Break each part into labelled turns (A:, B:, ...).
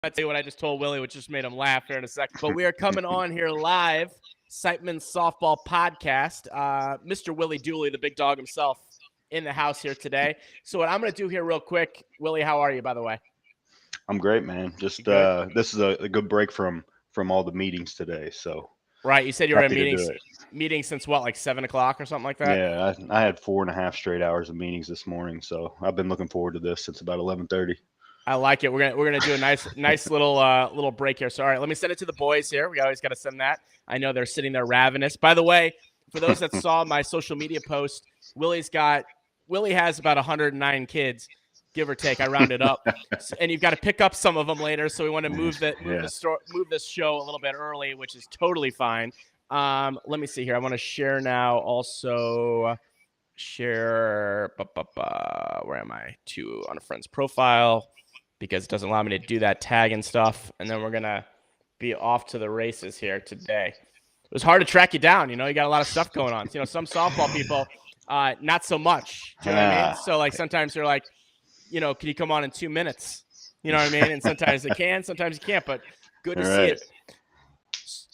A: I tell you what I just told Willie, which just made him laugh here in a second. But we are coming on here live, Siteman Softball podcast. Mr. Willie Dooley, the big dog himself, in the house here today. So what I'm going to do here real quick, Willie, how are you, by the way?
B: I'm great, man. Just
A: Good.
B: this is a good break from all the meetings today, so
A: Right, you said you were in
B: happy to do it.
A: meetings since what, like 7 o'clock or something like that?
B: Yeah, I had 4.5 straight hours of meetings this morning, so I've been looking forward to this since about 11:30.
A: I like it. We're gonna do a nice little little break here. So all right, let me send it to the boys here. We always got to send that. I know they're sitting there ravenous. By the way, for those that saw my social media post, Willie has about 109 kids, give or take. I rounded up, and you've got to pick up some of them later. So we want to move this show a little bit early, which is totally fine. Let me see here. I want to share now. Also, share. Where am I? On a friend's profile, because it doesn't allow me to do that tag and stuff. And then we're going to be off to the races here today. It was hard to track you down. You got a lot of stuff going on. Some softball people, not so much. Do you know what I mean? So, like, sometimes they're like, can you come on in 2 minutes? You know what I mean? And sometimes they can, sometimes you can't. But good to see it.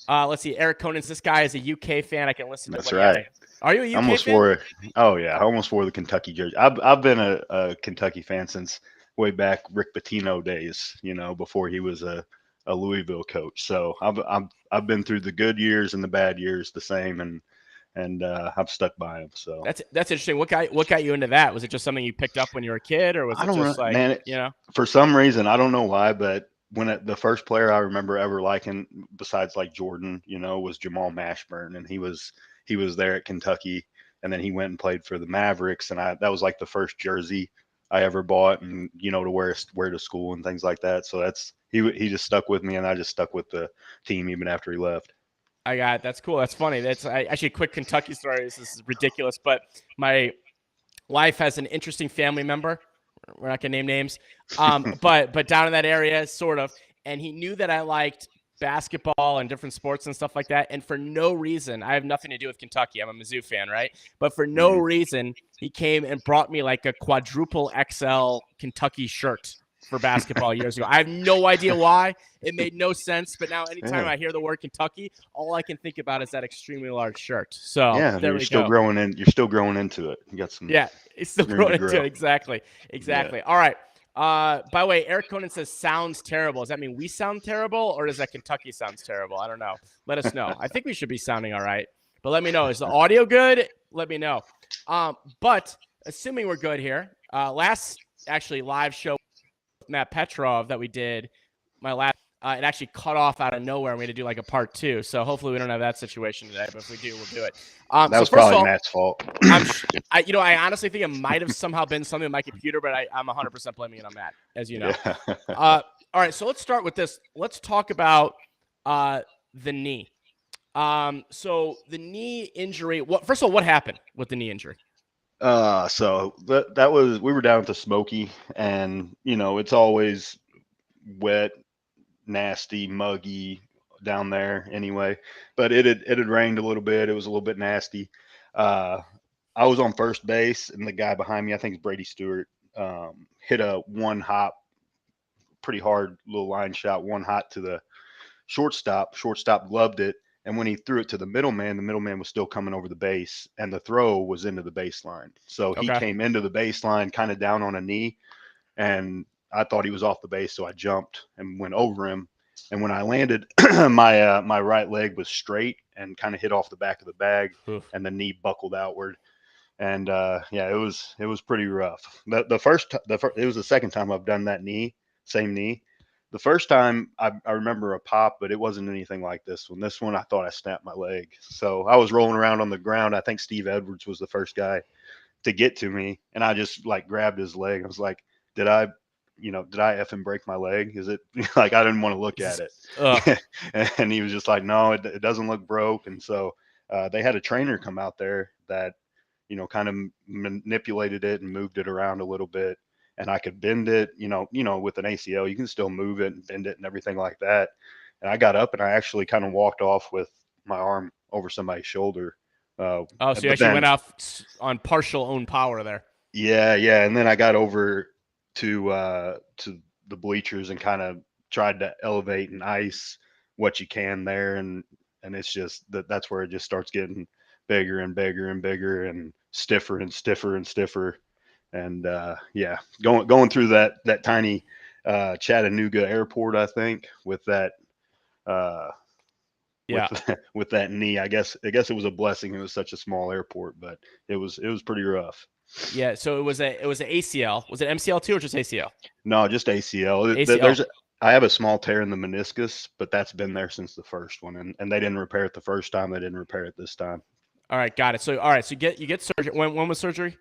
A: Let's see. Eric Conan's, this guy is a UK fan. I can listen to.
B: That's right.
A: Are you a UK fan?
B: I almost wore the Kentucky jersey. I've been a Kentucky fan since way back Rick Pitino days, before he was a Louisville coach. So I've been through the good years and the bad years the same, and I've stuck by him. So
A: that's interesting. What got you into that? Was it just something you picked up when you were a kid, or was it just like,
B: man, for some reason, I don't know why, but the first player I remember ever liking, besides like Jordan, was Jamal Mashburn, and he was there at Kentucky, and then he went and played for the Mavericks, and that was like the first jersey I ever bought, and to wear to school and things like that. So he just stuck with me, and I just stuck with the team even after he left.
A: That's cool. That's funny. That's actually a quick Kentucky story. This is ridiculous, but my wife has an interesting family member. We're not gonna name names, but down in that area, sort of. And he knew that I liked basketball and different sports and stuff like that. And for no reason, I have nothing to do with Kentucky. I'm a Mizzou fan, right? But for no reason, he came and brought me like a quadruple XL Kentucky shirt for basketball years ago. I have no idea why. It made no sense. But now anytime I hear the word Kentucky, all I can think about is that extremely large shirt. So
B: you're still growing into it. You got some.
A: Yeah, it's still growing into it. Exactly. Yeah. All right. By the way, Eric Conan says sounds terrible. Does that mean we sound terrible, or does that Kentucky sounds terrible? I don't know. Let us know. I think we should be sounding all right, but let me know. Is the audio good? Let me know. But assuming we're good here, last actually live show with Matt Petrov that we did, my last, it actually cut off out of nowhere, and we had to do like a part 2. So hopefully we don't have that situation today, but if we do, we'll do it.
B: That was probably Matt's fault.
A: I honestly think it might have somehow been something with my computer, but I'm 100% blaming it on Matt, as you know. Yeah. All right, so let's start with this. Let's talk about the knee. So the knee injury. First of all, what happened with the knee injury?
B: So that was, we were down at the Smoky, and it's always wet, nasty, muggy down there anyway, but it had rained a little bit. It was a little bit nasty. I was on first base, and the guy behind me, I think it's Brady Stewart, hit a one hop, pretty hard little line shot, one hot to the shortstop. Shortstop gloved it, and when he threw it to the middleman was still coming over the base, and the throw was into the baseline. So he came into the baseline kind of down on a knee, and I thought he was off the base, so I jumped and went over him. And when I landed, my right leg was straight and kind of hit off the back of the bag, and the knee buckled outward. And it was pretty rough. It was the second time I've done that same knee. The first time I remember a pop, but it wasn't anything like this one. This one, I thought I snapped my leg. So I was rolling around on the ground. I think Steve Edwards was the first guy to get to me, and I just like grabbed his leg. I was like, did I effing break my leg? Is it like, I didn't want to look at it. And he was just like, no, it doesn't look broke. And so they had a trainer come out there that, kind of manipulated it and moved it around a little bit. And I could bend it, with an ACL, you can still move it and bend it and everything like that. And I got up and I actually kind of walked off with my arm over somebody's shoulder.
A: So you actually went off on partial own power there.
B: Yeah. And then I got over to the bleachers and kind of tried to elevate and ice what you can there, and it's just that's where it just starts getting bigger and bigger and bigger and stiffer and stiffer and stiffer. And yeah, going through that tiny Chattanooga airport, I think, with that uh,
A: Yeah.
B: with that knee. I guess it was a blessing. It was such a small airport, but it was pretty rough.
A: Yeah. So it was an ACL. Was it MCL too or just ACL?
B: No, just ACL.
A: ACL.
B: I have a small tear in the meniscus, but that's been there since the first one, and they didn't repair it the first time. They didn't repair it this time.
A: All right, got it. So all right, so you get surgery. When was surgery?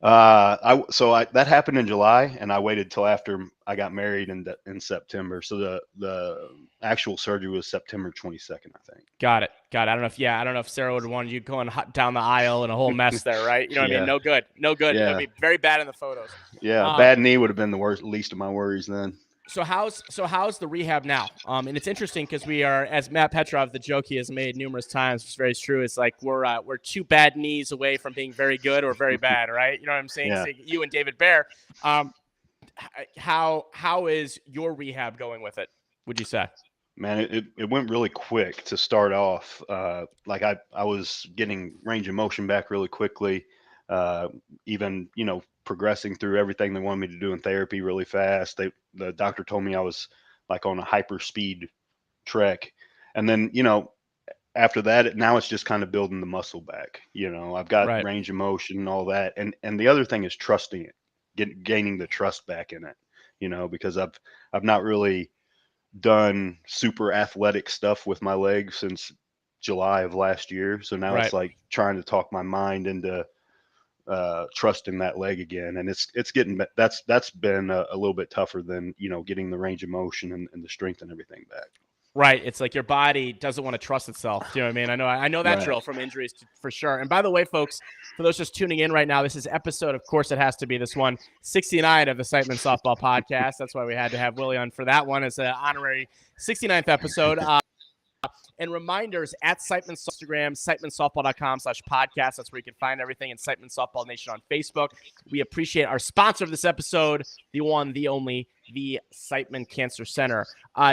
B: That happened in July, and I waited till after I got married in September. So the actual surgery was September 22nd, I think.
A: Got it. I don't know if Sarah would have wanted you going down the aisle in a whole mess there, right? You know what I mean? No good.
B: Yeah.
A: It'd be very bad in the photos.
B: Yeah, bad knee would have been the least of my worries then.
A: So how's the rehab now? And it's interesting because we are, as Matt Petrov, the joke he has made numerous times, which is very true. It's like we're 2 bad knees away from being very good or very bad, right? You know what I'm saying?
B: Yeah.
A: So you and David Bear, how is your rehab going with it? Would you say?
B: Man, it went really quick to start off. Like I was getting range of motion back really quickly. Even progressing through everything they wanted me to do in therapy really fast. The doctor told me I was like on a hyper speed trek, and then after that, now it's just kind of building the muscle back. I've got range of motion and all that, and the other thing is trusting it, gaining the trust back in it. Because I've not really done super athletic stuff with my legs since July of last year. So now it's like trying to talk my mind into trusting that leg again, and it's getting that's been a little bit tougher than getting the range of motion and the strength and everything back.
A: Right. It's like your body doesn't want to trust itself. Do you know what I mean? I know that drill from injuries for sure. And by the way, folks, for those just tuning in right now, this is episode, of course it has to be this one, 69 of the Siteman Softball podcast. That's why we had to have Willie on for that one as an honorary 69th episode. And reminders at Siteman's Instagram, SitemanSoftball.com/podcast. That's where you can find everything, in Siteman Softball Nation on Facebook. We appreciate our sponsor of this episode, the one, the only, the Siteman Cancer Center.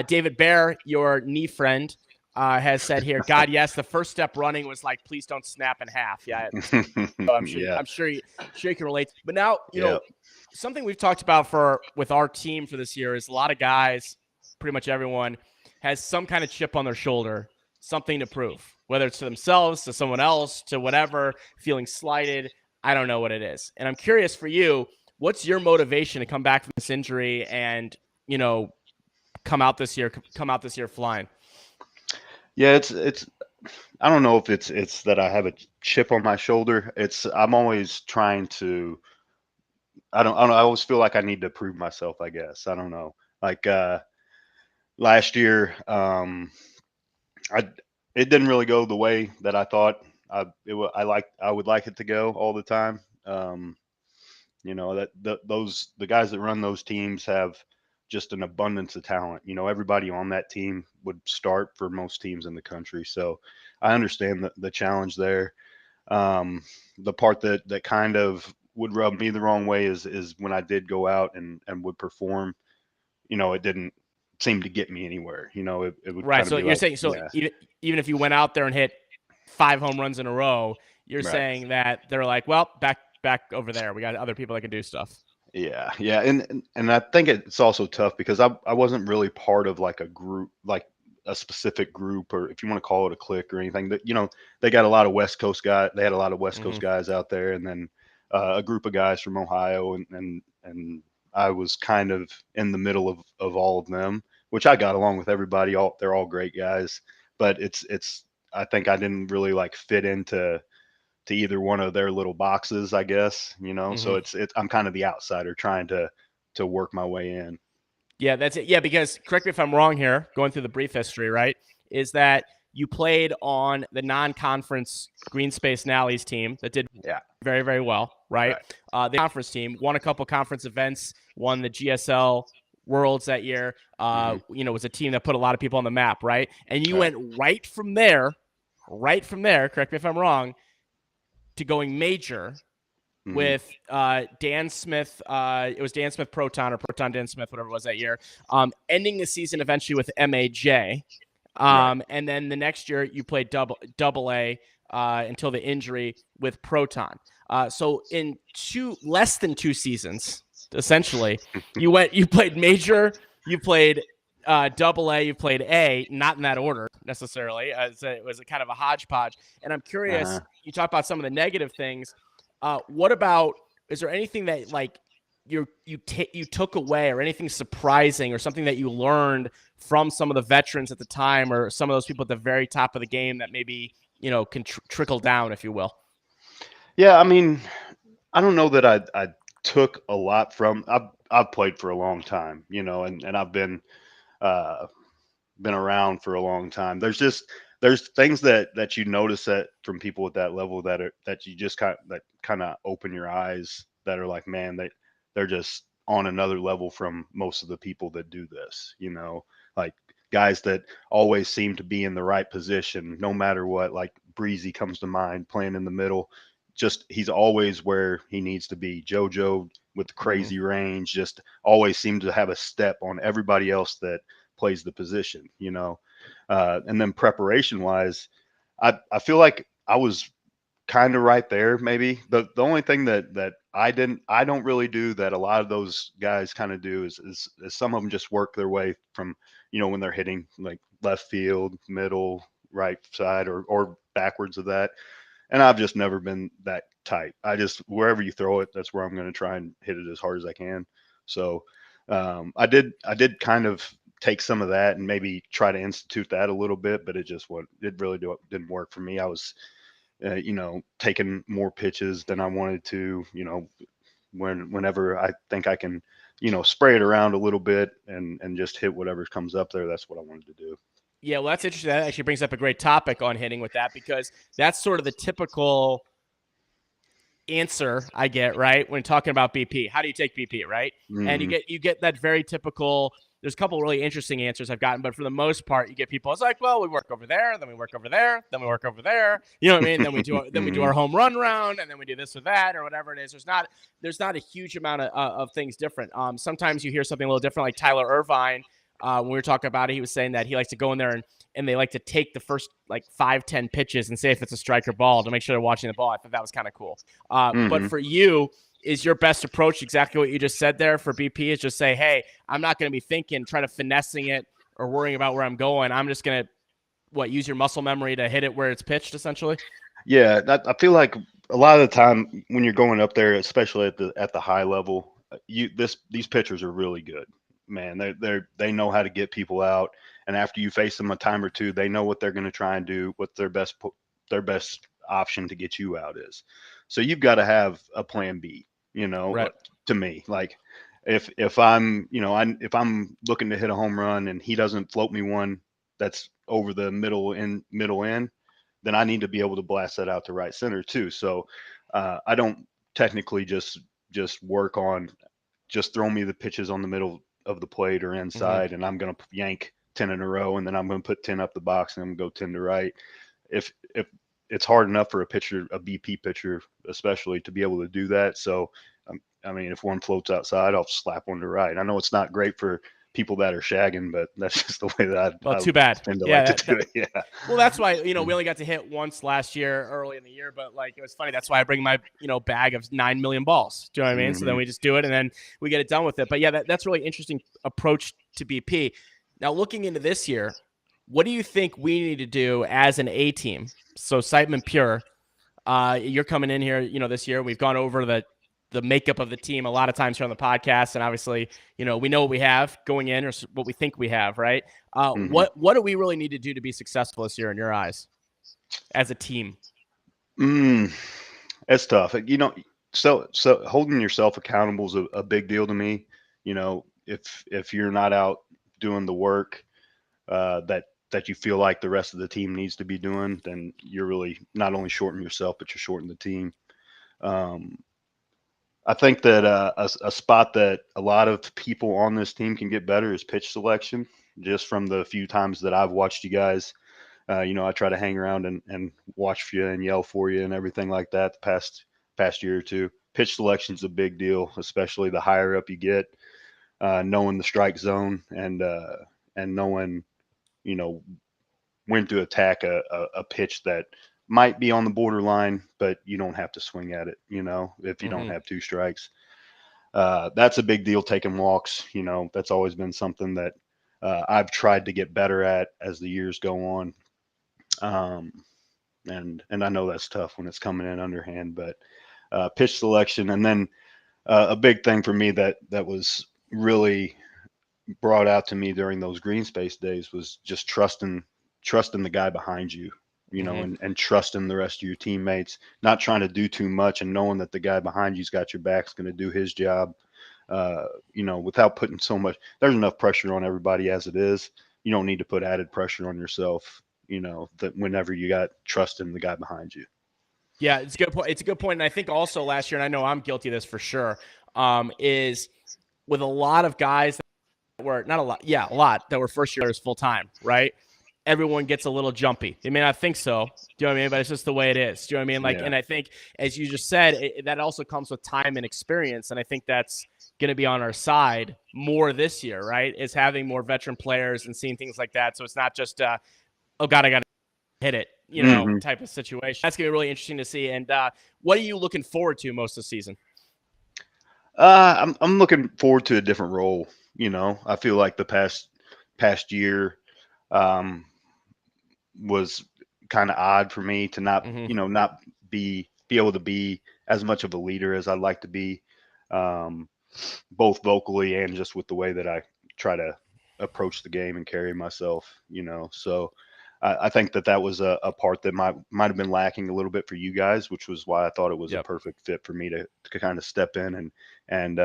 A: David Bear, your knee friend, has said here, God, yes, the first step running was like, please don't snap in half. Yeah. So I'm sure you can relate. But now, you know, something we've talked about with our team for this year is a lot of guys, pretty much everyone, has some kind of chip on their shoulder, something to prove, whether it's to themselves, to someone else, to whatever, feeling slighted. I don't know what it is. And I'm curious for you, what's your motivation to come back from this injury and, come out this year flying?
B: Yeah, it's I don't know if it's that I have a chip on my shoulder. I'm always trying to I always feel like I need to prove myself, I guess. I don't know. Like last year, it didn't really go the way that I thought I would like it to go all the time. The guys that run those teams have just an abundance of talent. Everybody on that team would start for most teams in the country. So I understand the challenge there. The part that kind of would rub me the wrong way is when I did go out and would perform, it didn't seem to get me anywhere. It would
A: right. So you're saying, even if you went out there and hit 5 home runs in a row, you're saying that they're like, well, back over there, we got other people that can do stuff. Yeah.
B: And I think it's also tough because I wasn't really part of like a group, like a specific group, or if you want to call it a clique or anything. That they got a lot of West Coast guys. They had a lot of West Coast guys out there, and then a group of guys from Ohio, and I was kind of in the middle of all of them, which I got along with everybody. They're all great guys, but I think I didn't really like fit into either one of their little boxes, I guess, so I'm kind of the outsider trying to work my way in.
A: Yeah, that's it. Yeah. Because correct me if I'm wrong here, going through the brief history, right, is that you played on the non-conference Green Space Nallies team that did very, very well, right? The conference team won a couple conference events, won the GSL Worlds that year, was a team that put a lot of people on the map, right? And you went right from there, correct me if I'm wrong, to going major
B: Mhm.
A: with Dan Smith. It was Dan Smith Proton or Proton Dan Smith, whatever it was that year. Ending the season eventually with MAJ.
B: Right.
A: And then the next year you played double A until the injury with Proton. So in less than 2 seasons, essentially, you played major, you played double A, you played A, not in that order necessarily, as it was a kind of a hodgepodge. And I'm curious,
B: Uh-huh.
A: you talk about some of the negative things. What about, is there anything that like you took away, or anything surprising, or something that you learned from some of the veterans at the time, or some of those people at the very top of the game that maybe, can trickle down, if you will?
B: Yeah, I mean, I don't know that I took a lot from. I've played for a long time, and I've uh, been around for a long time. There's things that you notice that from people at that level that you just kind of open your eyes, that are like, man, they're just on another level from most of the people that do this, like guys that always seem to be in the right position no matter what. Like Breezy comes to mind, playing in the middle. Just he's always where he needs to be. JoJo with the
A: Mm-hmm.
B: crazy range just always seems to have a step on everybody else that plays the position, and then preparation wise, I feel like I was kind of right there. Maybe the only thing that I don't really do that a lot of those guys kind of do is some of them just work their way from, when they're hitting like left field, middle, right side, or backwards of that. And I've just never been that tight. I just, wherever you throw it, that's where I'm going to try and hit it as hard as I can. So I did kind of take some of that and maybe try to institute that a little bit, but it really didn't work for me. I was, taking more pitches than I wanted to, whenever I think I can, spray it around a little bit and just hit whatever comes up there. That's what I wanted to do.
A: Yeah, well, that's interesting. That actually brings up a great topic on hitting with that, because that's sort of the typical answer I get, right, when talking about BP. How do you take BP, right? And
B: Hmm.
A: you get that very typical. There's a couple really interesting answers I've gotten, but for the most part, you get people. It's like, well, we work over there, then we work over there, then we work over there. You know what I mean? Then we do
B: Hmm.
A: our home run round, and then we do this or that or whatever it is. There's not a huge amount of things different. Sometimes you hear something a little different, like Tyler Irvine. When we were talking about it, he was saying that he likes to go in there and they like to take the first like 5-10 pitches and say if it's a strike or ball to make sure they're watching the ball. I thought that was kind of cool. But
B: Hmm.
A: for you, is your best approach exactly what you just said there for BP? Is just say, hey, I'm not going to be try to finessing it or worrying about where I'm going. I'm just going to use your muscle memory to hit it where it's pitched, essentially.
B: Yeah, I feel like a lot of the time when you're going up there, especially at the high level, these pitchers are really good, man. They know how to get people out, and after you face them a time or two, they know what they're going to try and do, what their best option to get you out is. So you've got to have a plan B,
A: Right.
B: to me. Like if I'm, if I'm looking to hit a home run and he doesn't float me one that's over the middle end, then I need to be able to blast that out to right center too. So I don't technically just work on just throw me the pitches on the middle of the plate or
A: Mm-hmm.
B: inside, and I'm going to yank 10 in a row, and then I'm going to put 10 up the box, and I'm going to go 10 to right. If it's hard enough for a BP pitcher, especially, to be able to do that. So, I mean, if one floats outside, I'll slap one to right. I know it's not great for people that are shagging, but that's just the way that
A: Well,
B: I
A: too bad.
B: tend to like
A: Yeah,
B: to do it. Yeah.
A: well, that's why we only got to hit once last year, early in the year. But like, it was funny. That's why I bring my bag of 9 million balls. Do you know what I mean? So then
B: Hmm.
A: we just do it, and then we get it done with it. But yeah, that's really interesting approach to BP. Now, looking into this year, what do you think we need to do as an A team? So Siteman Pure, you're coming in here, this year. We've gone over the makeup of the team a lot of times here on the podcast, and obviously, we know what we have going in, or what we think we have, right?
B: Hmm.
A: What do we really need to do to be successful this year in your eyes as a team?
B: Mm, it's tough. So holding yourself accountable is a big deal to me. If you're not out doing the work that you feel like the rest of the team needs to be doing, then you're really not only shorting yourself, but you're shorting the team. Um, I think that a spot that a lot of people on this team can get better is pitch selection. Just from the few times that I've watched you guys, I try to hang around and watch for you and yell for you and everything like that the past year or two. pitch selection is a big deal, especially the higher up you get. Knowing the strike zone and knowing, you know, when to attack a pitch that might be on the borderline, but you don't have to swing at it, you know, if you don't have two strikes. That's a big deal. Taking walks, you know, that's always been something that I've tried to get better at as the years go on. And I know that's tough when it's coming in underhand, but pitch selection, and then a big thing for me that was really brought out to me during those green space days was just trusting the guy behind you, you know, and trusting the rest of your teammates, not trying to do too much and knowing that the guy behind you's got your back's going to do his job, you know, without putting so much. There's enough pressure on everybody as it is. You don't need to put added pressure on yourself, you know, that whenever you got trust in the guy behind you.
A: Yeah, it's a good point. It's a good point. And I think also last year, and I know I'm guilty of this for sure, is with a lot of guys that were not a lot. Yeah, a lot that were first years full time, right? Everyone gets a little jumpy. They may not think so. Do you know what I mean? But it's just the way it is. Do you know what I mean? Like, and I think, as you just said, that also comes with time and experience. And I think that's going to be on our side more this year, right? Is having more veteran players and seeing things like that. So it's not just, oh God, I got to hit it, you know, type of situation. That's going to be really interesting to see. And what are you looking forward to most of the season?
B: I'm looking forward to a different role. You know, I feel like the past year was kind of odd for me to not, you know, not be able to be as much of a leader as I'd like to be, both vocally and just with the way that I try to approach the game and carry myself, you know. So I think that was a part that might have been lacking a little bit for you guys, which was why I thought it was a perfect fit for me to kind of step in and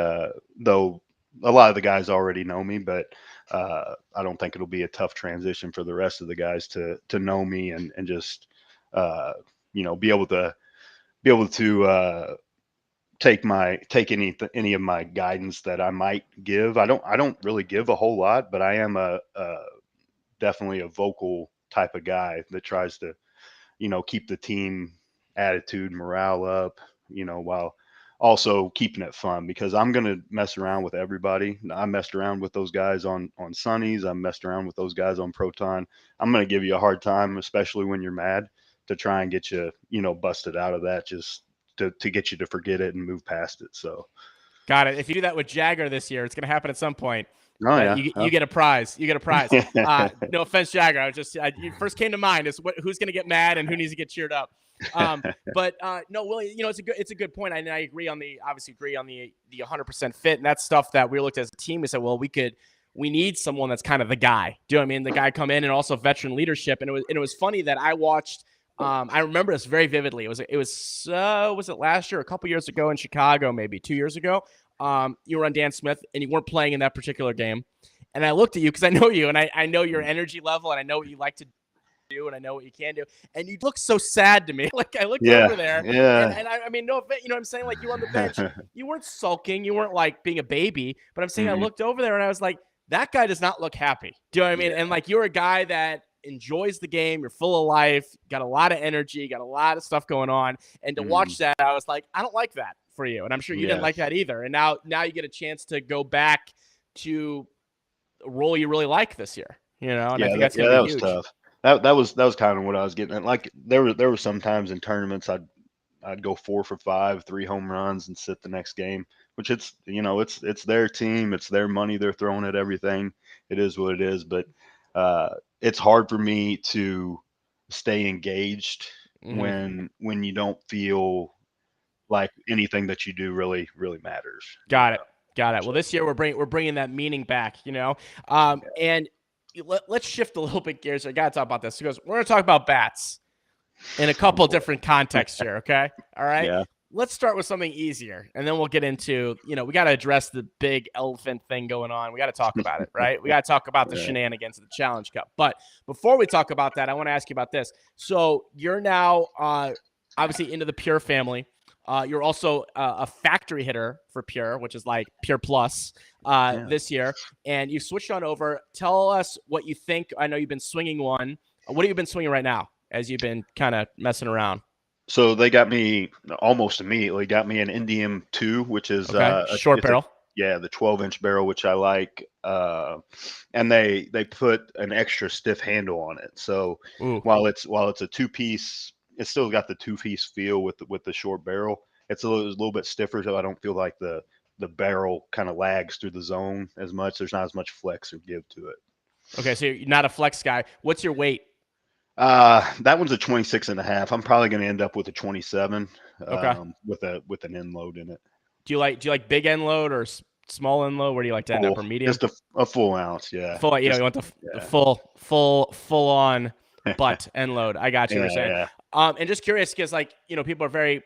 B: though a lot of the guys already know me, but I don't think it'll be a tough transition for the rest of the guys to know me and just you know, be able to take any of my guidance that I might give. I don't really give a whole lot, but I am definitely a vocal type of guy that tries to, you know, keep the team attitude, morale up, you know, while also keeping it fun, because I'm going to mess around with everybody. I messed around with those guys on Sunnies. I messed around with those guys on Proton. I'm going to give you a hard time, especially when you're mad, to try and get you, you know, busted out of that, just to get you to forget it and move past it. So.
A: Got it. If you do that with Jagger this year, it's going to happen at some point.
B: Oh, yeah.
A: You get a prize. You get a prize. No offense, Jagger. You first came to mind is who's going to get mad and who needs to get cheered up. But no, Willie, you know, it's a good point. I agree on the 100% fit, and that's stuff that we looked at as a team. We said, well, we need someone that's kind of the guy. Do you know what I mean? The guy come in and also veteran leadership. And it was funny that I watched. I remember this very vividly. Was it last year, a couple years ago in Chicago, maybe 2 years ago? You were on Dan Smith and you weren't playing in that particular game. And I looked at you because I know you and I know your energy level and I know what you like to do and I know what you can do. And you look so sad to me. Like I looked over there and I mean, no, you know what I'm saying? Like you on the bench, you weren't sulking. You weren't like being a baby, but I'm saying I looked over there and I was like, that guy does not look happy. Do you know what I mean? And like, you're a guy that enjoys the game. You're full of life, got a lot of energy, got a lot of stuff going on. And to watch that, I was like, I don't like that for you. And I'm sure you didn't like that either. And now you get a chance to go back to a role you really like this year, you know? And I think that's going to be huge.
B: Was tough. That was kind of what I was getting at. Like there were some times in tournaments I'd go 4 for 5, 3 home runs and sit the next game, which it's, you know, it's their team, it's their money, they're throwing at everything. It is what it is. But it's hard for me to stay engaged when you don't feel like anything that you do really matters.
A: Got it. Well, this year we're bringing that meaning back, you know. And let's shift a little bit gears. I got to talk about this because we're going to talk about bats in a couple different contexts here. Okay. All right.
B: Yeah.
A: Let's start with something easier, and then we'll get into, you know, we got to address the big elephant thing going on. We got to talk about it, right? We got to talk about the shenanigans of the Challenge Cup. But before we talk about that, I want to ask you about this. So you're now obviously into the Pure family. You're also a factory hitter for Pure, which is like Pure Plus this year, and you switched on over. Tell us what you think. I know you've been swinging one. What have you been swinging right now as you've been kind of messing around?
B: So they got me almost immediately. Got me an Indium 2, which is
A: Okay, short
B: it's a
A: barrel.
B: yeah, the 12-inch barrel, which I like. And they put an extra stiff handle on it. So
A: Ooh.
B: while it's a two-piece, it's still got the two-piece feel with the short barrel. It's a little bit stiffer, so I don't feel like the barrel kind of lags through the zone as much. There's not as much flex or give to it.
A: Okay, so you're not a flex guy. What's your weight?
B: That one's a 26 and a half. I'm probably going to end up with a 27,
A: Okay.
B: with an end load in it.
A: Do you like big end load or small end load? Where do you like to end up? Or medium?
B: Just a full ounce. Yeah.
A: Full. You
B: Just,
A: want the
B: yeah.
A: full on butt end load. I got you.
B: Yeah,
A: You're saying.
B: yeah.
A: And just curious because people are very,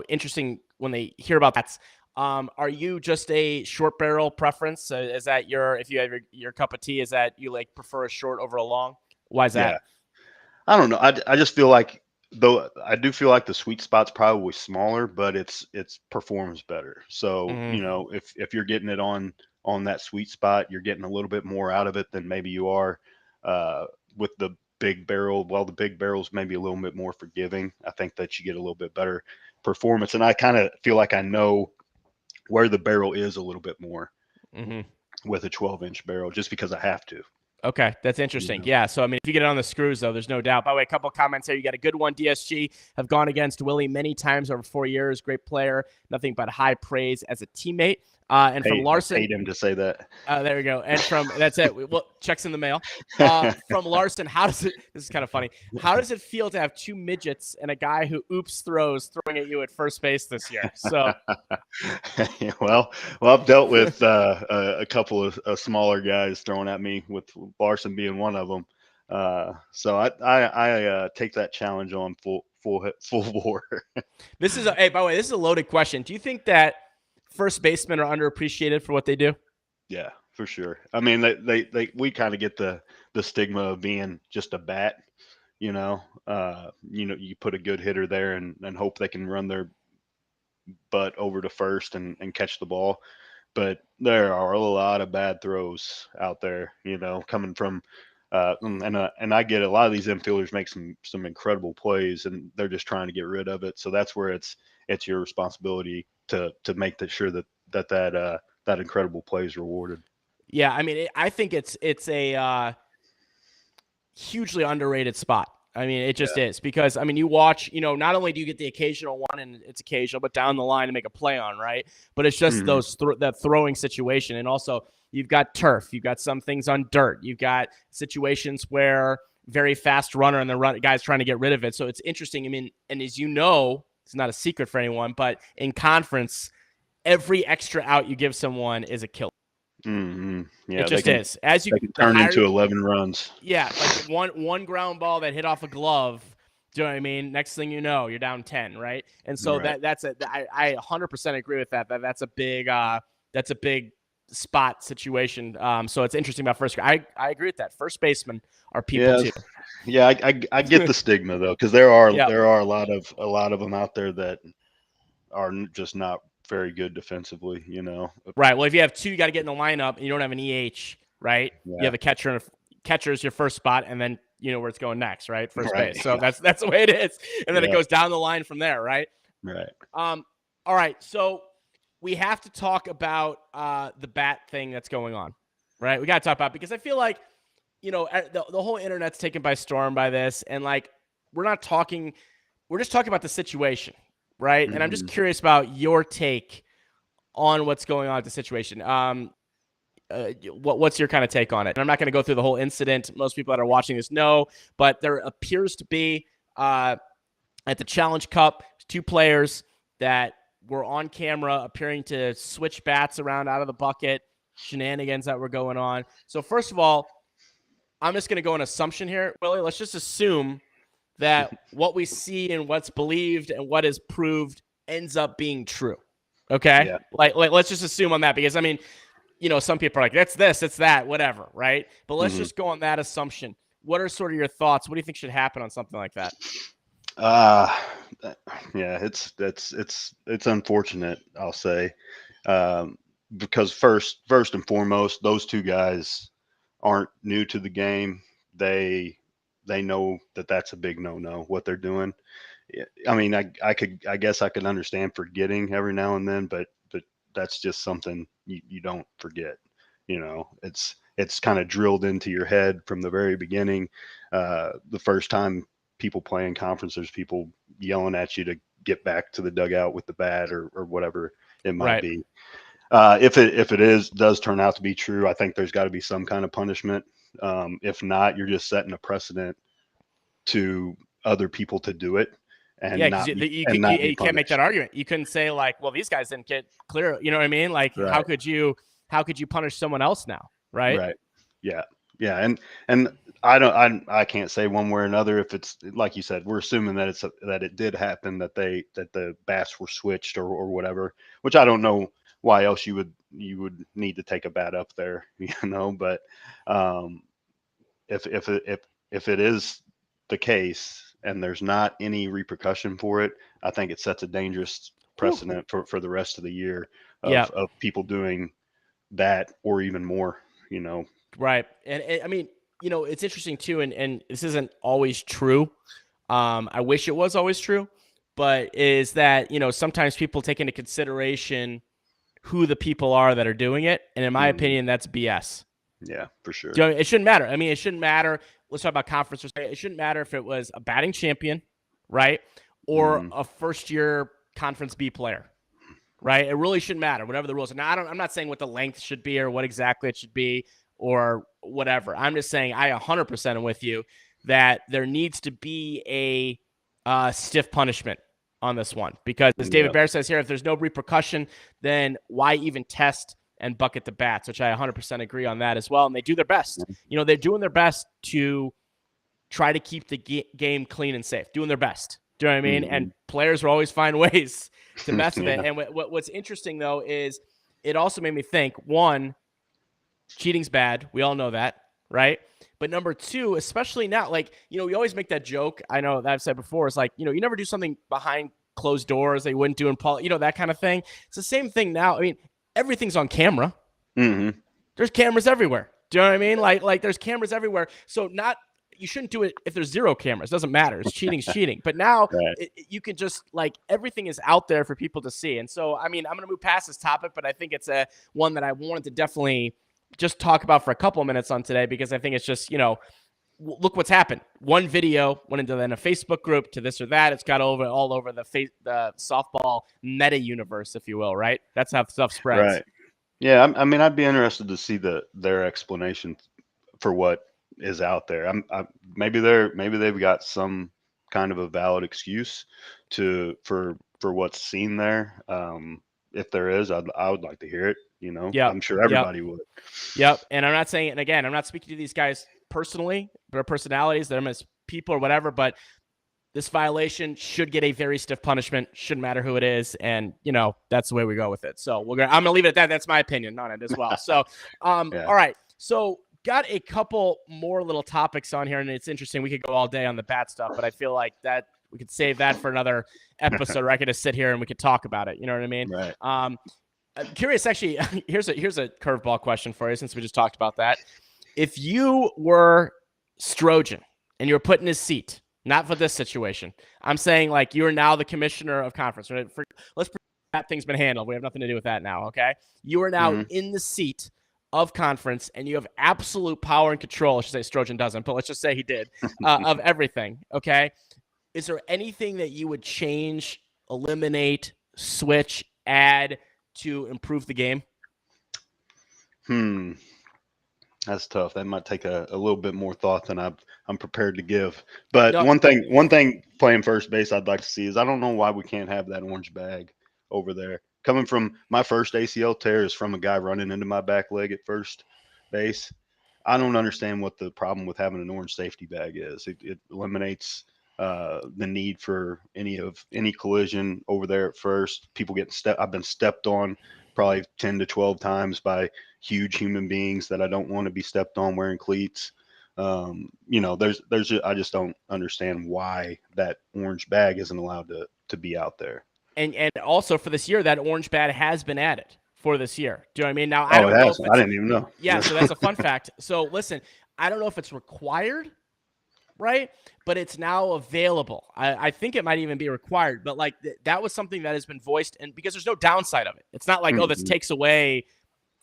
A: interesting when they hear about that. Are you just a short barrel preference? Is that if you have your cup of tea, is that you prefer a short over a long? Why is that?
B: Yeah. I don't know. I just feel like, though I do feel like the sweet spot's probably smaller, but it's performs better. So,
A: Mm-hmm.
B: if you're getting it on that sweet spot, you're getting a little bit more out of it than maybe you are with the big barrel. Well, the big barrel's maybe a little bit more forgiving. I think that you get a little bit better performance. And I kind of feel like I know where the barrel is a little bit more
A: Mm-hmm.
B: with a 12-inch barrel just because I have to.
A: Okay, that's interesting. Yeah, so I mean, if you get it on the screws, though, there's no doubt. By the way, a couple of comments here. You got a good one. DSG have gone against Willie many times over 4 years. Great player, nothing but high praise as a teammate. And from Larson,
B: I paid him to say that.
A: there we go. And from that's it. Well, checks in the mail. From Larson, this is kind of funny. How does it feel to have two midgets and a guy who throws throwing at you at first base this year? So,
B: well, I've dealt with a couple of smaller guys throwing at me, with Larson being one of them. So I take that challenge on full bore.
A: this is by the way, this is a loaded question. Do you think that first basemen are underappreciated for what they do?
B: Yeah, for sure. I mean, we kind of get the stigma of being just a bat. You put a good hitter there and hope they can run their butt over to first and catch the ball. But there are a lot of bad throws out there, coming from and I get it. A lot of these infielders make some incredible plays, and they're just trying to get rid of it. So that's where it's your responsibility to make sure that incredible play is rewarded.
A: Yeah, I mean, I think it's a hugely underrated spot. I mean, it just is because, I mean, you watch, not only do you get the occasional one and it's occasional, but down the line to make a play on, right? But it's just that throwing situation. And also you've got turf, you've got some things on dirt, you've got situations where very fast runner and the guy's trying to get rid of it. So it's interesting. I mean, and as you know, it's not a secret for anyone, but in conference, every extra out you give someone is a kill.
B: Mm-hmm. Yeah,
A: it just is. As you
B: they can turn into 11 runs.
A: Yeah, like one ground ball that hit off a glove. Do you know what I mean? Next thing you know, you're down 10, right? And so
B: Right.
A: I 100% agree with that. That's a big spot situation. So it's interesting about first. I agree with that. First basemen are people too.
B: Yeah, I get the stigma though, because there are
A: Yep.
B: a lot of them out there that are just not very good defensively.
A: Right. Well, if you have two, you got to get in the lineup, and you don't have an EH, right?
B: Yeah.
A: You have a catcher, and catcher's your first spot, and then you know where it's going next, right? First
B: Right.
A: base. So that's the way it is, and then it goes down the line from there, right?
B: Right.
A: All right. So we have to talk about the bat thing that's going on, right? We got to talk about it because I feel like the whole internet's taken by storm by this, and we're just talking about the situation, right? And I'm just curious about your take on what's going on with the situation. What's your kind of take on it? And I'm not going to go through the whole incident. Most people that are watching this know, but there appears to be at the Challenge Cup, two players that were on camera appearing to switch bats around out of the bucket, shenanigans that were going on. So first of all, I'm just going to go an assumption here, Willie. Let's just assume that what we see and what's believed and what is proved ends up being true. Okay.
B: Yeah.
A: Like let's just assume on that, because I mean, some people are like, that's this, it's that, whatever. Right. But let's just go on that assumption. What are sort of your thoughts? What do you think should happen on something like that?
B: Yeah, it's unfortunate, I'll say. Because first and foremost, those two guys aren't new to the game. They they know that that's a big no what they're doing. I mean, I guess I could understand forgetting every now and then, but that's just something you don't forget. You know, it's kind of drilled into your head from the very beginning. The first time people play in conferences, people yelling at you to get back to the dugout with the bat or whatever it might
A: Right.
B: be. If it does turn out to be true, I think there's got to be some kind of punishment. If not, you're just setting a precedent to other people to do it and
A: Yeah, because
B: not be
A: you can't make that
B: punished.
A: argument. You couldn't say like, well, these guys didn't get clear. You know what I mean? Like, how
B: Right.
A: could you punish someone else now? Right.
B: Right. Yeah. Yeah. And I can't say one way or another if it's like you said, we're assuming that that it did happen, that the bats were switched or whatever, which I don't know why else you would need to take a bat up there, but um, if it is the case and there's not any repercussion for it, I think it sets a dangerous
A: Whew.
B: precedent for the rest of the year
A: Yeah.
B: of people doing that or even more.
A: Right. And I mean, it's interesting too, and this isn't always true. I wish it was always true, but is that, sometimes people take into consideration who the people are that are doing it. And in my
B: Mhm.
A: opinion, that's BS.
B: Yeah, for sure.
A: It shouldn't matter. I mean, it shouldn't matter. Let's talk about conference. It shouldn't matter if it was a batting champion, right? Or
B: Mhm.
A: a first year conference B player, right? It really shouldn't matter, whatever the rules are. Now, I'm not saying what the length should be or what exactly it should be or whatever. I'm just saying I 100% am with you that there needs to be a stiff punishment on this one, because as David
B: Yeah.
A: Bear says here, if there's no repercussion, then why even test and bucket the bats, which I 100% agree on that as well. And they do their best. They're doing their best to try to keep the game clean and safe, doing their best. Do you know what I mean? And
B: Mhm.
A: players will always find ways to mess with it.
B: Yeah.
A: And what's interesting, though, is it also made me think, one, cheating's bad. We all know that, right? But number two, especially now, like, we always make that joke. I know that I've said before. It's like, you never do something behind closed doors they wouldn't do in that kind of thing. It's the same thing now. I mean, everything's on camera.
B: Mhm.
A: There's cameras everywhere. Do you know what I mean? Like there's cameras everywhere. So you shouldn't do it if there's zero cameras. It doesn't matter. It's cheating. But now
B: Right.
A: you can just, like, everything is out there for people to see. And so, I mean, I'm going to move past this topic, but I think it's one that I wanted to definitely just talk about for a couple of minutes on today, because I think it's just, look what's happened. One video went into then a Facebook group to this or that. It's got all over the softball meta universe, if you will, right? That's how stuff spreads.
B: Right. Yeah. I mean, I'd be interested to see their explanation for what is out there. Maybe they've got some kind of a valid excuse for what's seen there. If there is, I would like to hear it.
A: Yeah.
B: I'm sure everybody would.
A: Yep. And I'm not saying, and again, I'm not speaking to these guys personally, their personalities, them as people or whatever, but this violation should get a very stiff punishment. Shouldn't matter who it is. And, that's the way we go with it. So I'm going to leave it at that. That's my opinion on it as well. So,
B: Yeah.
A: All right. So got a couple more little topics on here, and it's interesting. We could go all day on the bat stuff, but I feel like that we could save that for another episode where I could just sit here and we could talk about it. You know what I mean?
B: Right.
A: I'm curious, actually, here's a curveball question for you, since we just talked about that. If you were Strojan and you were put in his seat, not for this situation, I'm saying, like, you are now the commissioner of conference. Right? Let's pretend that thing's bing handled. We have nothing to do with that now, okay? You are now in the seat of conference, and you have absolute power and control. I should say Strojan doesn't, but let's just say he did, of everything, okay? Is there anything that you would change, eliminate, switch, add to improve the game?
B: That's tough. That might take a little bit more thought than I'm prepared to give. But
A: No.
B: one thing playing first base I'd like to see is, I don't know why we can't have that orange bag over there. Coming from my first ACL tear is from a guy running into my back leg at first base. I don't understand what the problem with having an orange safety bag is. It eliminates the need for any collision over there at first. People I've been stepped on probably 10 to 12 times by huge human beings that I don't want to be stepped on wearing cleats. I just don't understand why that orange bag isn't allowed to be out there.
A: And also for this year, that orange bag has been added for this year. Do you know what I mean? Now, I don't know if it's,
B: I didn't even know.
A: Yeah, so that's a fun fact. So listen, I don't know if it's required right? But it's now available. I think it might even be required, but like that was something that has been voiced, and because there's no downside of it. It's not like, oh, this takes away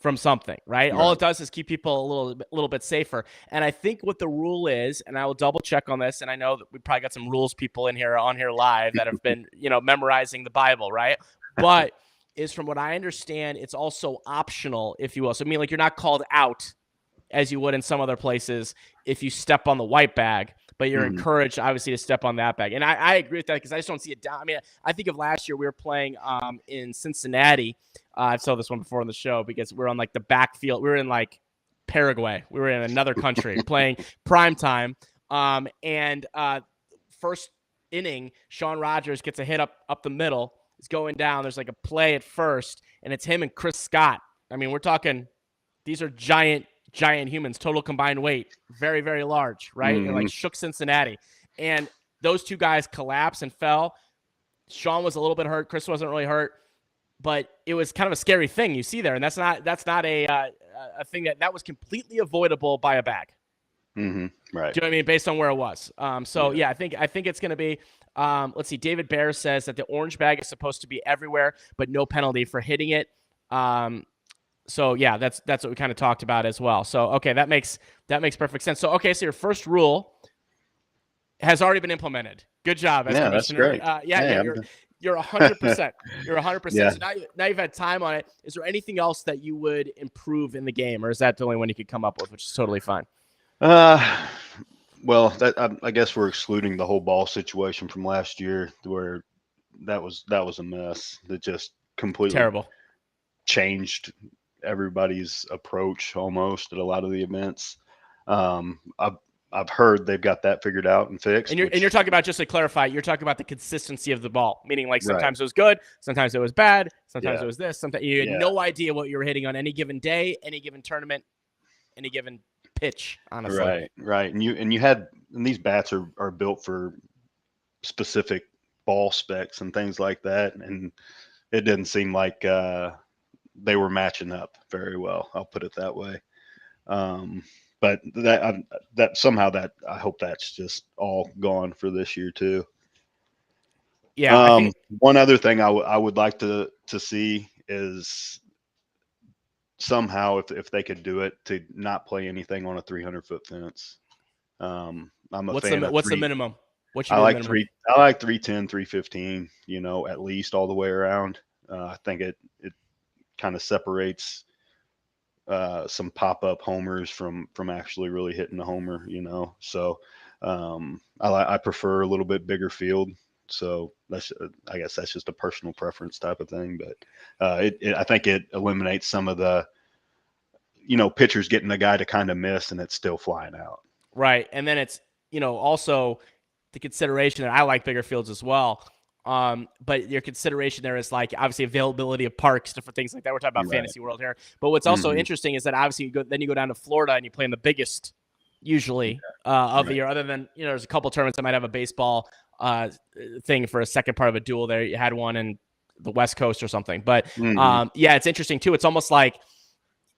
A: from something, right? All it does is keep people a little bit safer. And I think what the rule is, and I will double check on this, and I know that we probably got some rules people on here live that have been, memorizing the Bible, right? But is, from what I understand, it's also optional, if you will. So I mean, like, you're not called out as you would in some other places if you step on the white bag, but you're encouraged, obviously, to step on that bag. And I agree with that, because I just don't see it down. I mean, I think of last year we were playing in Cincinnati. I've said this one before on the show, because we're on like the backfield. We were in like Paraguay. We were in another country playing prime time. And first inning, Sean Rogers gets a hit up the middle. He's going down. There's like a play at first, and it's him and Chris Scott. I mean, we're talking, these are giant humans, total combined weight, very, very large, right? And like shook Cincinnati. And those two guys collapsed and fell. Sean was a little bit hurt. Chris wasn't really hurt, but it was kind of a scary thing you see there. And that's not a thing that was completely avoidable by a bag.
B: Right. Do you
A: know what I mean? Based on where it was. Yeah, I think it's going to be, let's see. David Bear says that the orange bag is supposed to be everywhere, but no penalty for hitting it. So yeah, that's what we kind of talked about as well. So, okay, that makes perfect sense. So, okay, so your first rule has already been implemented. Good job, as Commissioner.
B: That's great.
A: You're 100%. You're 100%.
B: Yeah.
A: So now you've had time on it. Is there anything else that you would improve in the game, or is that the only one you could come up with, which is totally fine?
B: Well, I guess we're excluding the whole ball situation from last year, where that was a mess. That just completely
A: terrible
B: changed everybody's approach almost at a lot of the events. I've heard they've got that figured out and fixed.
A: And you're talking about, just to clarify, you're talking about the consistency of the ball, meaning like sometimes it was good, sometimes it was bad, sometimes it was this, sometimes you had no idea what you were hitting on any given day, any given tournament, any given pitch, honestly.
B: Right. And these bats are built for specific ball specs and things like that. And it didn't seem like they were matching up very well. I'll put it that way. But that somehow I hope that's just all gone for this year too.
A: Yeah.
B: One other thing I would like to see is somehow, if they could do it, to not play anything on a 300-foot fence. I'm a fan of
A: what's the minimum?
B: I like 310, 315, at least all the way around. I think it kind of separates some pop-up homers from actually really hitting the homer, So I prefer a little bit bigger field. So I guess that's just a personal preference type of thing. But I think it eliminates some of the, pitchers getting a guy to kind of miss and it's still flying out.
A: Right. And then it's, also the consideration that I like bigger fields as well. But your consideration there is like obviously availability of parks, different things like that. We're talking about fantasy world here. But what's also interesting is that obviously you go down to Florida and you play in the biggest usually of the year, other than, there's a couple tournaments that might have a baseball thing for a second part of a duel there. You had one in the West Coast or something. But yeah, it's interesting too. It's almost like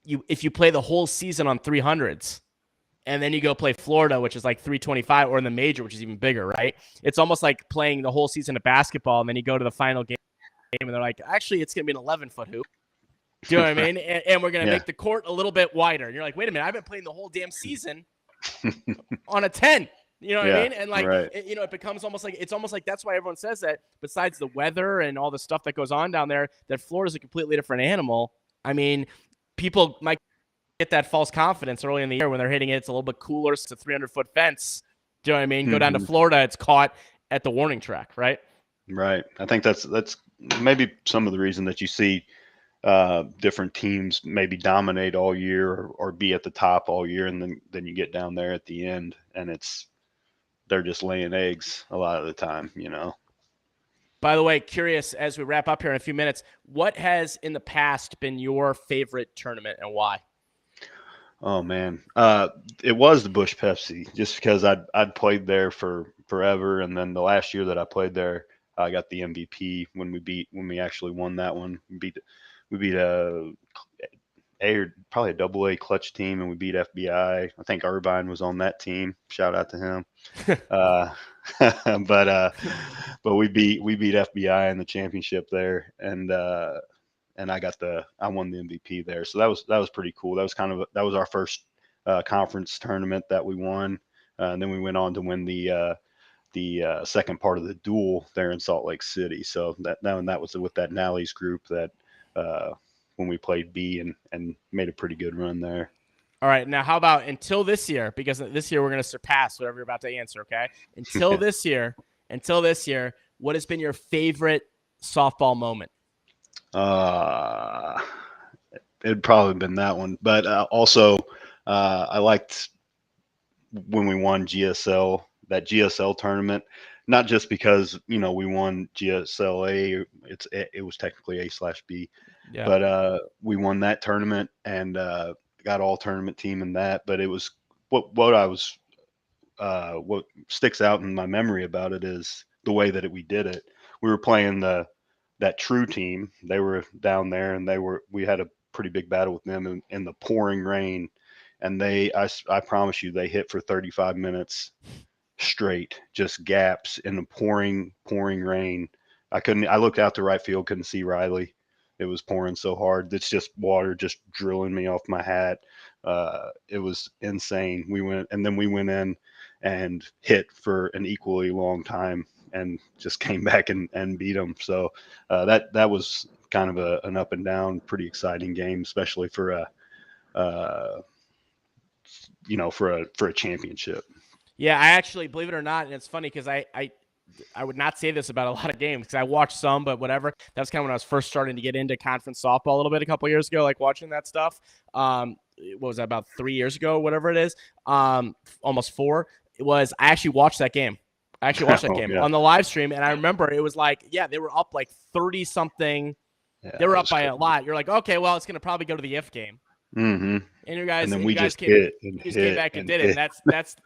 A: if you play the whole season on 300s, and then you go play Florida, which is like 325, or in the major, which is even bigger, right? It's almost like playing the whole season of basketball, and then you go to the final game, and they're like, actually, it's going to be an 11-foot hoop. Do you know what I mean? And we're going to make the court a little bit wider. And you're like, wait a minute, I've been playing the whole damn season on a 10. You know what I mean? And like, it becomes almost like that's why everyone says that, besides the weather and all the stuff that goes on down there, that Florida's a completely different animal. I mean, people might get that false confidence early in the year when they're hitting it. It's a little bit cooler. It's a 300-foot fence. Do you know what I mean? Go down to Florida, it's caught at the warning track, right?
B: Right. I think that's maybe some of the reason that you see different teams maybe dominate all year or be at the top all year, and then you get down there at the end and they're just laying eggs a lot of the time,
A: By the way, curious, as we wrap up here in a few minutes, what has in the past been your favorite tournament and why?
B: Oh man, it was the Busch Pepsi, just because I'd played there for forever, and then the last year that I played there, I got the MVP when we actually won that one. We beat probably a double A clutch team, and we beat FBI. I think Irvine was on that team. Shout out to him. uh, but we beat FBI in the championship there, and I won the MVP there. So that was pretty cool. That was our first conference tournament that we won, and then we went on to win the second part of the duel there in Salt Lake City. So that was with that Nally's group that when we played B and made a pretty good run there.
A: All right, now how about until this year? Because this year we're going to surpass whatever you're about to answer. Okay, until this year, what has been your favorite softball moment?
B: It'd probably been that one, but also I liked when we won that GSL tournament, not just because we won GSLA. It was technically A/B, yeah. But we won that tournament and got all tournament team in that. But it was what sticks out in my memory about it is the way that we did it. We were playing that true team. They were down there, and we had a pretty big battle with them in the pouring rain, and I promise you, they hit for 35 minutes straight, just gaps in the pouring rain. I looked out to right field, couldn't see Riley. It was pouring so hard. It's just water just drilling me off my hat. It was insane. We went in and hit for an equally long time and just came back and beat them. So that was kind of an up and down, pretty exciting game, especially for a championship.
A: Yeah, I actually, believe it or not, and it's funny because I would not say this about a lot of games because I watched some, but whatever. That's kind of when I was first starting to get into conference softball a little bit a couple years ago, like watching that stuff. What was that, about 3 years ago, whatever it is, almost 4. I actually watched that game. I actually watched that game on the live stream, and I remember it was like, yeah, they were up like 30-something. Yeah, they were up by a lot. You're like, okay, well, it's going to probably go to the if game.
B: Mm-hmm.
A: And you guys,
B: and then
A: we
B: just
A: came back and did it. And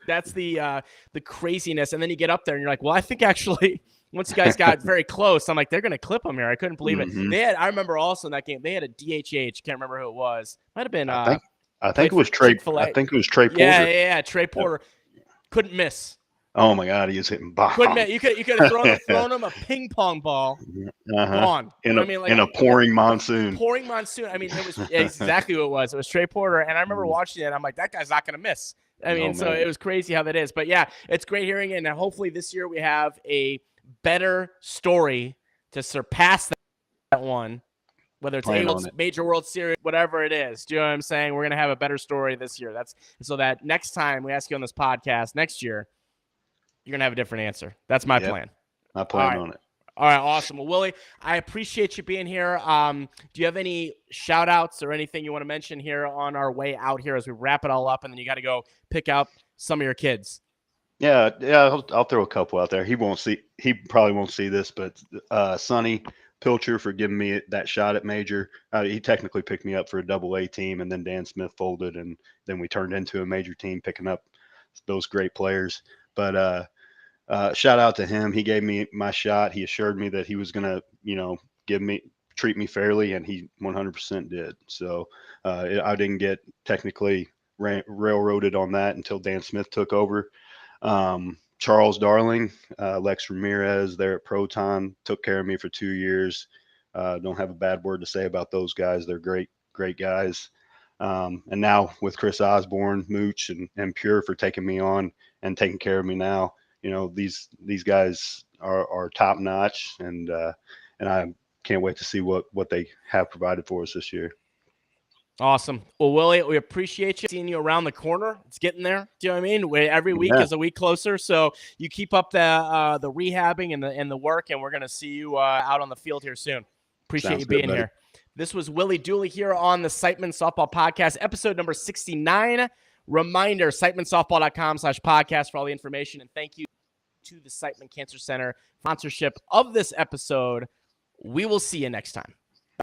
A: that's the craziness. And then you get up there and you're like, well, I think actually once you guys got very close, I'm like, they're going to clip them here. I couldn't believe it. I remember also in that game, they had a DHH. Can't remember who it was. Might have been.
B: I think it was Trey. I think it was Trey Porter.
A: Yeah. Trey Porter couldn't miss.
B: Oh my God, he was hitting bombs.
A: Couldn't miss. You could have thrown him a ping pong ball. Gone.
B: In a pouring monsoon.
A: Pouring monsoon. I mean, it was exactly what it was. It was Trey Porter, and I remember watching it. I'm like, that guy's not going to miss. I mean, so it was crazy how that is. But yeah, it's great hearing it. And hopefully this year we have a better story to surpass that one, whether it's Major World Series, whatever it is. Do you know what I'm saying? We're going to have a better story this year. So that next time we ask you on this podcast next year, you're going to have a different answer. That's my plan.
B: I plan on it.
A: All right, awesome. Well, Willie, I appreciate you being here. Do you have any shout-outs or anything you want to mention here on our way out here as we wrap it all up, and then you got to go pick out some of your kids?
B: Yeah, I'll throw a couple out there. He probably won't see this, but Sonny Pilcher for giving me that shot at Major. He technically picked me up for a double-A team, and then Dan Smith folded, and then we turned into a major team picking up those great players. But shout out to him. He gave me my shot. He assured me that he was going to, treat me fairly, and he 100% did. So I didn't get technically railroaded on that until Dan Smith took over. Charles Darling, Lex Ramirez there at Proton took care of me for 2 years. Don't have a bad word to say about those guys. They're great guys. And now with Chris Osborne, Mooch, and Pure for taking me on and taking care of me now, these guys are top notch, and I can't wait to see what they have provided for us this year.
A: Awesome. Well, Willie, we appreciate you seeing you around the corner. It's getting there. Do you know what I mean? Every week is a week closer. So you keep up the rehabbing and the work, and we're going to see you out on the field here soon. Appreciate you being here. This was Willie Dooley here on the Siteman Softball Podcast, episode number 69. Reminder, sitemansoftball.com/podcast for all the information. And thank you to the Siteman Cancer Center sponsorship of this episode. We will see you next time.